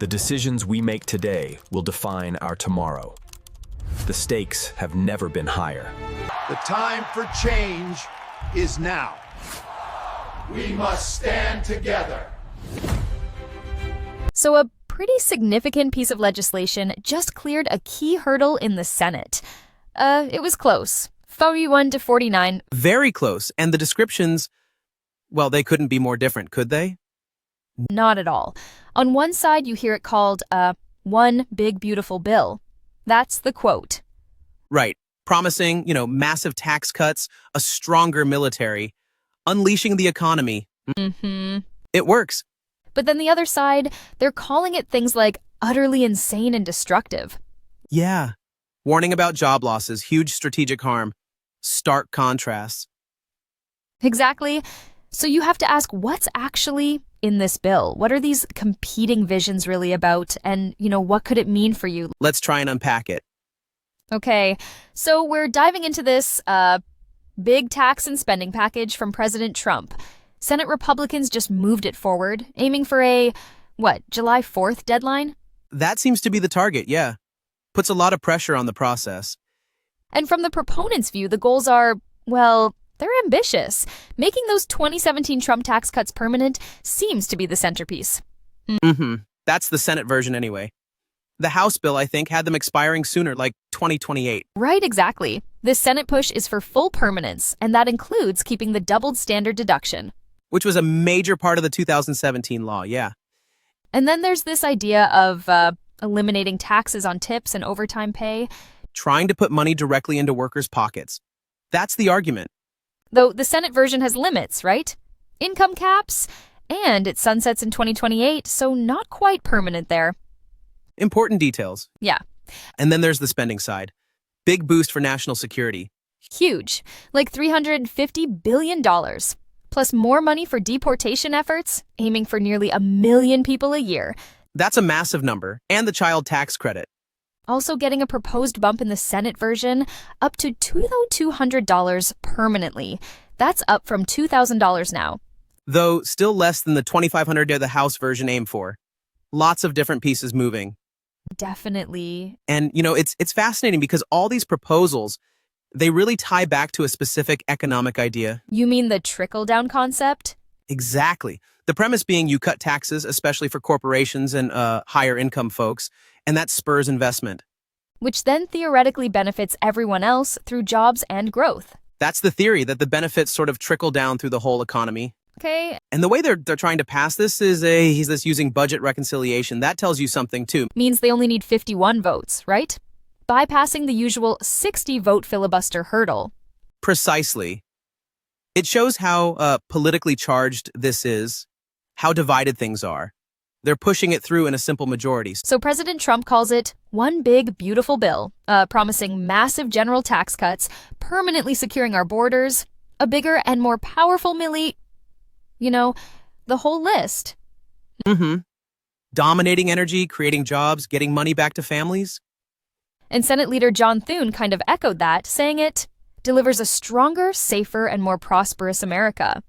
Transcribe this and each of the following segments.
The decisions we make today will define our tomorrow. The stakes have never been higher. The time for change is now. We must stand together. So a pretty significant piece of legislation just cleared a key hurdle in the Senate. It was close. 41 to 49. Very close. And the descriptions, well, they couldn't be more different, could they? Not at all. On one side, you hear it called one big beautiful bill. That's the quote. Right. Promising, massive tax cuts, a stronger military, unleashing the economy. It works. But then the other side, they're calling it things like utterly insane and destructive. Yeah. Warning about job losses, huge strategic harm, stark contrasts. Exactly. So you have to ask, what's actually in this bill? What are these competing visions really about? And, what could it mean for you? Let's try and unpack it. Okay, so we're diving into this big tax and spending package from President Trump. Senate Republicans just moved it forward, aiming for a, July 4th deadline? That seems to be the target, yeah. Puts a lot of pressure on the process. And from the proponents' view, the goals are, they're ambitious. Making those 2017 Trump tax cuts permanent seems to be the centerpiece. That's the Senate version anyway. The House bill, I think, had them expiring sooner, like 2028. Right, exactly. This Senate push is for full permanence, and that includes keeping the doubled standard deduction. Which was a major part of the 2017 law, yeah. And then there's this idea of eliminating taxes on tips and overtime pay. Trying to put money directly into workers' pockets. That's the argument. Though the Senate version has limits, right? Income caps, and it sunsets in 2028, so not quite permanent there. Important details. Yeah. And then there's the spending side. Big boost for national security. Huge, like $350 billion. Plus more money for deportation efforts, aiming for nearly 1 million people a year. That's a massive number. And the child tax credit. Also getting a proposed bump in the Senate version, up to $2,200 permanently. That's up from $2,000 now. Though still less than the $2,500 the House version aimed for. Lots of different pieces moving. Definitely. And, it's fascinating because all these proposals, they really tie back to a specific economic idea. You mean the trickle-down concept? Exactly. The premise being you cut taxes, especially for corporations and higher income folks, and that spurs investment. Which then theoretically benefits everyone else through jobs and growth. That's the theory, that the benefits sort of trickle down through the whole economy. Okay. And the way they're trying to pass this is he's this using budget reconciliation. That tells you something too. Means they only need 51 votes, right? Bypassing the usual 60-vote filibuster hurdle. Precisely. It shows how politically charged this is, how divided things are. They're pushing it through in a simple majority. So President Trump calls it one big, beautiful bill, promising massive general tax cuts, permanently securing our borders, a bigger and more powerful the whole list. Dominating energy, creating jobs, getting money back to families. And Senate Leader John Thune kind of echoed that, saying it delivers a stronger, safer, and more prosperous America.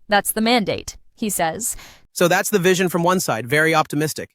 That's the mandate, he says. So that's the vision from one side, very optimistic.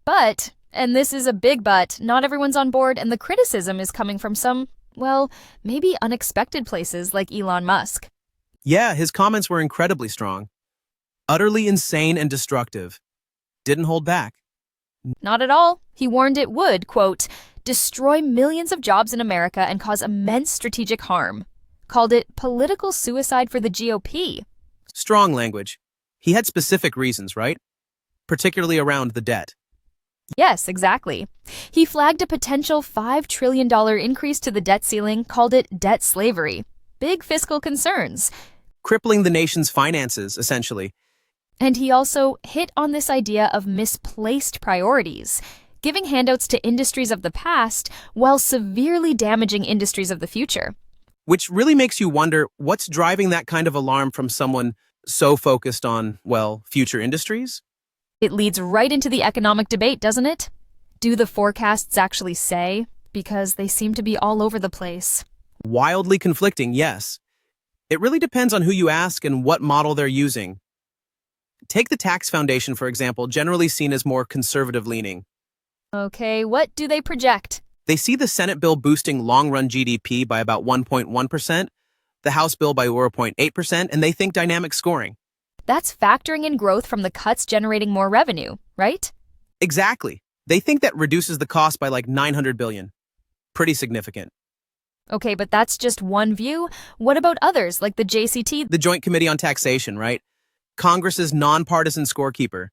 But, and this is a big but, not everyone's on board, and the criticism is coming from some, maybe unexpected places like Elon Musk. Yeah, his comments were incredibly strong. Utterly insane and destructive. Didn't hold back. Not at all. He warned it would, quote, destroy millions of jobs in America and cause immense strategic harm. Called it political suicide for the GOP. Strong language. He had specific reasons, right? Particularly around the debt. Yes, exactly. He flagged a potential $5 trillion increase to the debt ceiling, called it debt slavery. Big fiscal concerns. Crippling the nation's finances, essentially. And he also hit on this idea of misplaced priorities, giving handouts to industries of the past while severely damaging industries of the future. Which really makes you wonder what's driving that kind of alarm from someone so focused on, future industries? It leads right into the economic debate, doesn't it? Do the forecasts actually say? Because they seem to be all over the place. Wildly conflicting, yes. It really depends on who you ask and what model they're using. Take the Tax Foundation, for example, generally seen as more conservative-leaning. Okay, what do they project? They see the Senate bill boosting long-run GDP by about 1.1%, the House bill by 0.8%, and they think dynamic scoring. That's factoring in growth from the cuts generating more revenue, right? Exactly. They think that reduces the cost by like $900 billion. Pretty significant. Okay, but that's just one view. What about others, like the JCT? The Joint Committee on Taxation, right? Congress's nonpartisan scorekeeper.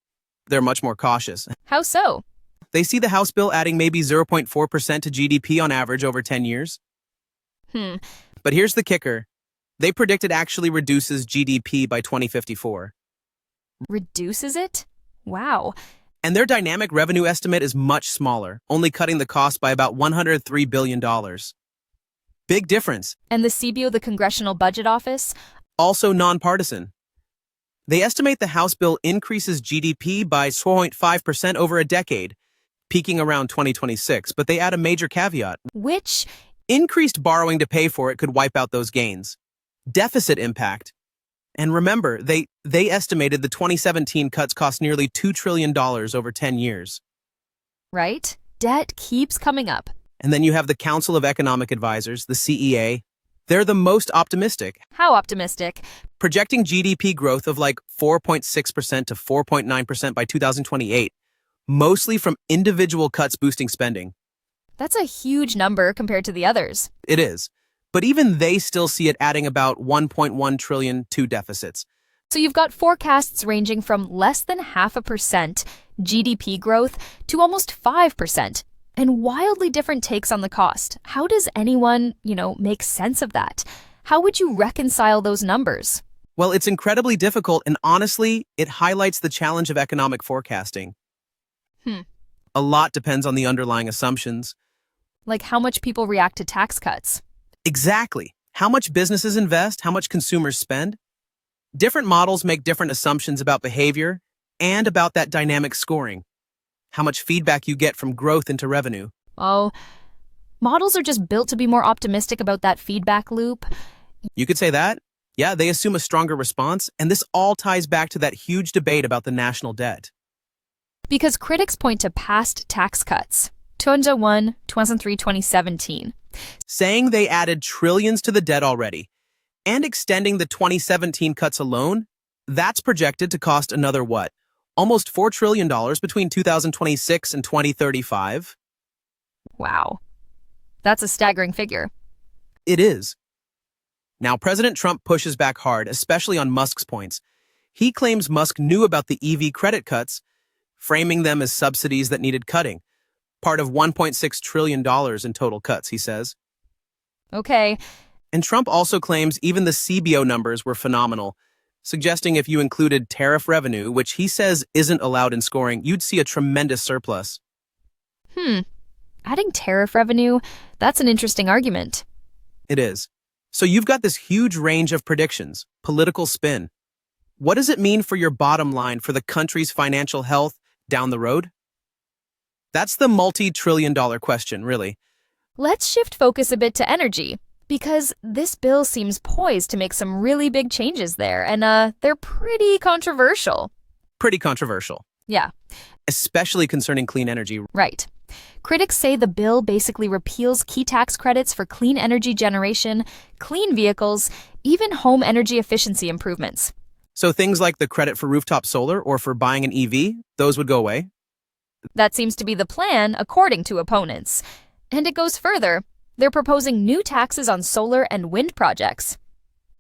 They're much more cautious. How so? They see the House bill adding maybe 0.4% to GDP on average over 10 years. But here's the kicker. They predict it actually reduces GDP by 2054. Reduces it? Wow. And their dynamic revenue estimate is much smaller, only cutting the cost by about $103 billion. Big difference. And the CBO, the Congressional Budget Office? Also nonpartisan. They estimate the House bill increases GDP by 4.5% over a decade, peaking around 2026, but they add a major caveat. Which? Increased borrowing to pay for it could wipe out those gains. Deficit impact. And remember, they estimated the 2017 cuts cost nearly $2 trillion over 10 years. Right? Debt keeps coming up. And then you have the Council of Economic Advisors, the CEA. They're the most optimistic, How optimistic? projecting GDP growth of like 4.6% to 4.9% by 2028, mostly from individual cuts boosting spending. That's a huge number compared to the others. It is. But even they still see it adding about 1.1 trillion to deficits. So you've got forecasts ranging from less than 0.5% GDP growth to almost 5%, and wildly different takes on the cost. How does anyone, make sense of that? How would you reconcile those numbers? Well, it's incredibly difficult, and honestly, it highlights the challenge of economic forecasting. A lot depends on the underlying assumptions. Like how much people react to tax cuts. Exactly. How much businesses invest, how much consumers spend. Different models make different assumptions about behavior and about that dynamic scoring. How much feedback you get from growth into revenue. Oh, models are just built to be more optimistic about that feedback loop. You could say that. Yeah, they assume a stronger response, and this all ties back to that huge debate about the national debt. Because critics point to past tax cuts. 2001, 2003, 2017. Saying they added trillions to the debt already, and extending the 2017 cuts alone, that's projected to cost another what? Almost $4 trillion between 2026 and 2035? Wow. That's a staggering figure. It is. Now, President Trump pushes back hard, especially on Musk's points. He claims Musk knew about the EV credit cuts, framing them as subsidies that needed cutting. Part of $1.6 trillion in total cuts, he says. Okay. And Trump also claims even the CBO numbers were phenomenal, suggesting if you included tariff revenue, which he says isn't allowed in scoring, you'd see a tremendous surplus. Adding tariff revenue, that's an interesting argument. It is. So you've got this huge range of predictions, political spin. What does it mean for your bottom line for the country's financial health down the road? That's the multi-trillion-dollar question, really. Let's shift focus a bit to energy, because this bill seems poised to make some really big changes there, and they're pretty controversial. Pretty controversial. Yeah. Especially concerning clean energy. Right. Critics say the bill basically repeals key tax credits for clean energy generation, clean vehicles, even home energy efficiency improvements. So things like the credit for rooftop solar or for buying an EV, those would go away? That seems to be the plan, according to opponents. And it goes further. They're proposing new taxes on solar and wind projects.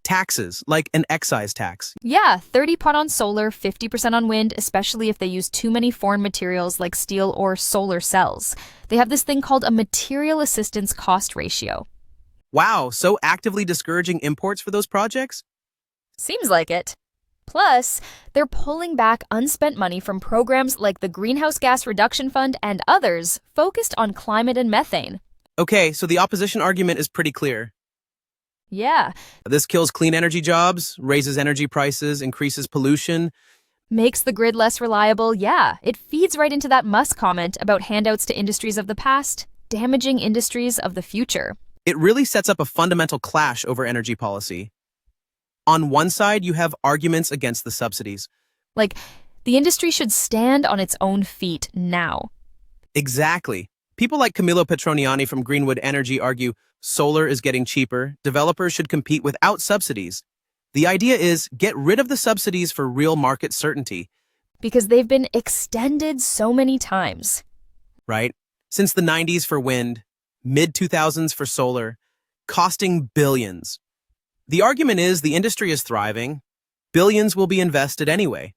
Taxes, like an excise tax. Yeah, 30% on solar, 50% on wind, especially if they use too many foreign materials like steel or solar cells. They have this thing called a material assistance cost ratio. Wow, so actively discouraging imports for those projects? Seems like it. Plus, they're pulling back unspent money from programs like the Greenhouse Gas Reduction Fund and others focused on climate and methane. Okay, so the opposition argument is pretty clear. Yeah. This kills clean energy jobs, raises energy prices, increases pollution. Makes the grid less reliable. Yeah, it feeds right into that Musk comment about handouts to industries of the past, damaging industries of the future. It really sets up a fundamental clash over energy policy. On one side, you have arguments against the subsidies. Like, the industry should stand on its own feet now. Exactly. People like Camillo Petroniani from Greenwood Energy argue solar is getting cheaper, developers should compete without subsidies. The idea is get rid of the subsidies for real market certainty. Because they've been extended so many times. Right? Since the 90s for wind, mid-2000s for solar, costing billions. The argument is the industry is thriving. Billions will be invested anyway.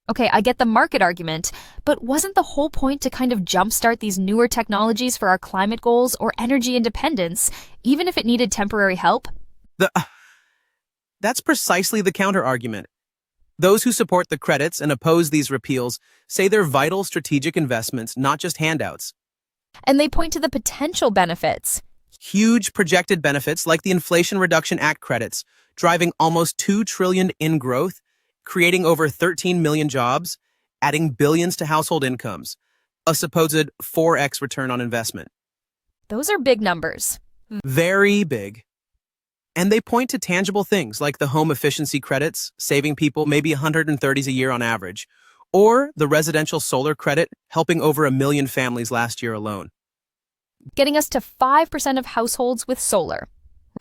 Okay, I get the market argument, but wasn't the whole point to kind of jumpstart these newer technologies for our climate goals or energy independence, even if it needed temporary help? That's precisely the counter-argument. Those who support the credits and oppose these repeals say they're vital strategic investments, not just handouts. And they point to the potential benefits. Huge projected benefits like the Inflation Reduction Act credits, driving almost $2 trillion in growth, creating over 13 million jobs, adding billions to household incomes, a supposed 4x return on investment. Those are big numbers. Very big. And they point to tangible things like the home efficiency credits, saving people maybe 130s a year on average, or the residential solar credit, helping over 1 million families last year alone. Getting us to 5% of households with solar.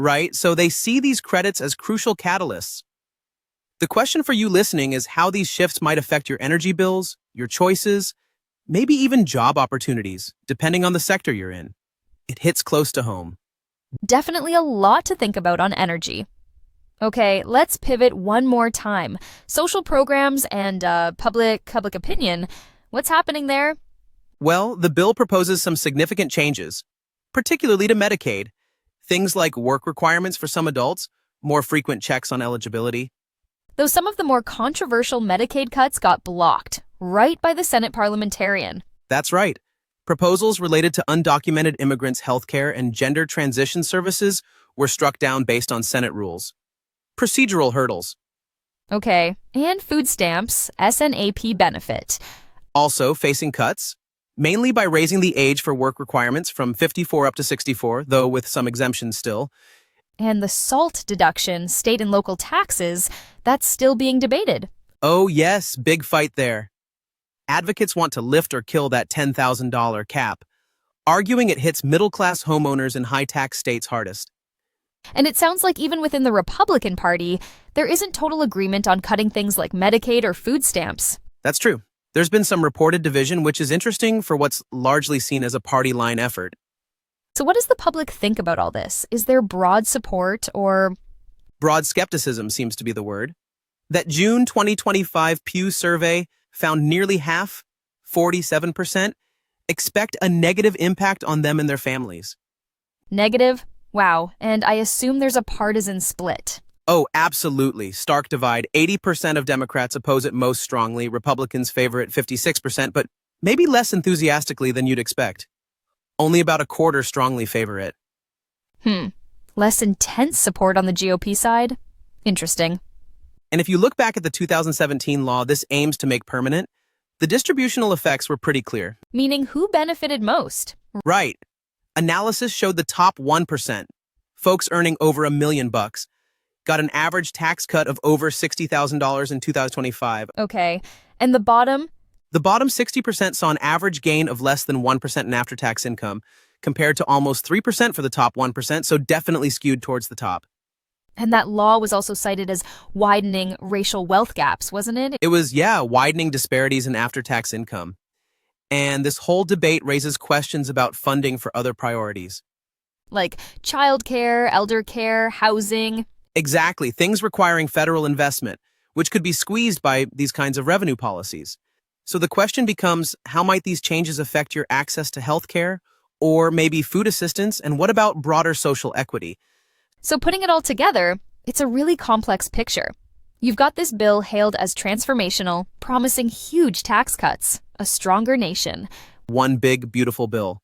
Right, so they see these credits as crucial catalysts. The question for you listening is how these shifts might affect your energy bills, your choices, maybe even job opportunities, depending on the sector you're in. It hits close to home. Definitely a lot to think about on energy. Okay, let's pivot one more time. Social programs and public opinion. What's happening there? Well, the bill proposes some significant changes, particularly to Medicaid. Things like work requirements for some adults, more frequent checks on eligibility. Though some of the more controversial Medicaid cuts got blocked, right by the Senate parliamentarian. That's right. Proposals related to undocumented immigrants' healthcare and gender transition services were struck down based on Senate rules. Procedural hurdles. Okay, and food stamps, SNAP benefit. Also facing cuts, mainly by raising the age for work requirements from 54 up to 64, though with some exemptions still. And the SALT deduction, state and local taxes, that's still being debated. Oh yes, big fight there. Advocates want to lift or kill that $10,000 cap, arguing it hits middle-class homeowners in high-tax states hardest. And it sounds like even within the Republican Party, there isn't total agreement on cutting things like Medicaid or food stamps. That's true. There's been some reported division, which is interesting for what's largely seen as a party line effort. So what does the public think about all this? Is there broad support or... Broad skepticism seems to be the word. That June 2025 Pew survey found nearly half, 47%, expect a negative impact on them and their families. Negative? Wow. And I assume there's a partisan split. Oh, absolutely. Stark divide. 80% of Democrats oppose it most strongly. Republicans favor it 56%, but maybe less enthusiastically than you'd expect. Only about a quarter strongly favor it. Less intense support on the GOP side? Interesting. And if you look back at the 2017 law this aims to make permanent, the distributional effects were pretty clear. Meaning who benefited most? Right. Analysis showed the top 1%, folks earning over $1 million, got an average tax cut of over $60,000 in 2025. Okay. And the bottom? The bottom 60% saw an average gain of less than 1% in after-tax income, compared to almost 3% for the top 1%, so definitely skewed towards the top. And that law was also cited as widening racial wealth gaps, wasn't it? It was, widening disparities in after-tax income. And this whole debate raises questions about funding for other priorities. Like childcare, elder care, housing. Exactly, things requiring federal investment, which could be squeezed by these kinds of revenue policies. So the question becomes, how might these changes affect your access to healthcare, or maybe food assistance, and what about broader social equity? So putting it all together, it's a really complex picture. You've got this bill hailed as transformational, promising huge tax cuts, a stronger nation. One big, beautiful bill.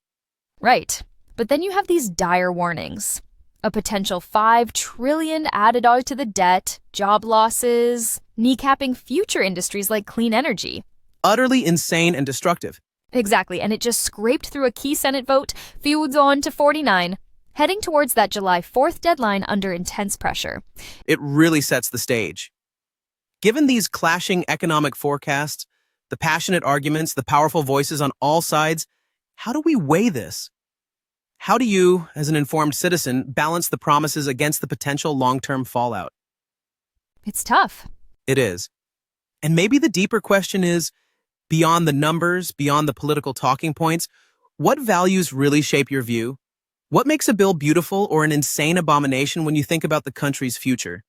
Right. But then you have these dire warnings. A potential $5 trillion added on to the debt, job losses, kneecapping future industries like clean energy. Utterly insane and destructive. Exactly, and it just scraped through a key Senate vote, fueled on to 49, heading towards that July 4th deadline under intense pressure. It really sets the stage. Given these clashing economic forecasts, the passionate arguments, the powerful voices on all sides, how do we weigh this? How do you, as an informed citizen, balance the promises against the potential long-term fallout? It's tough. It is. And maybe the deeper question is, beyond the numbers, beyond the political talking points, what values really shape your view? What makes a bill beautiful or an insane abomination when you think about the country's future?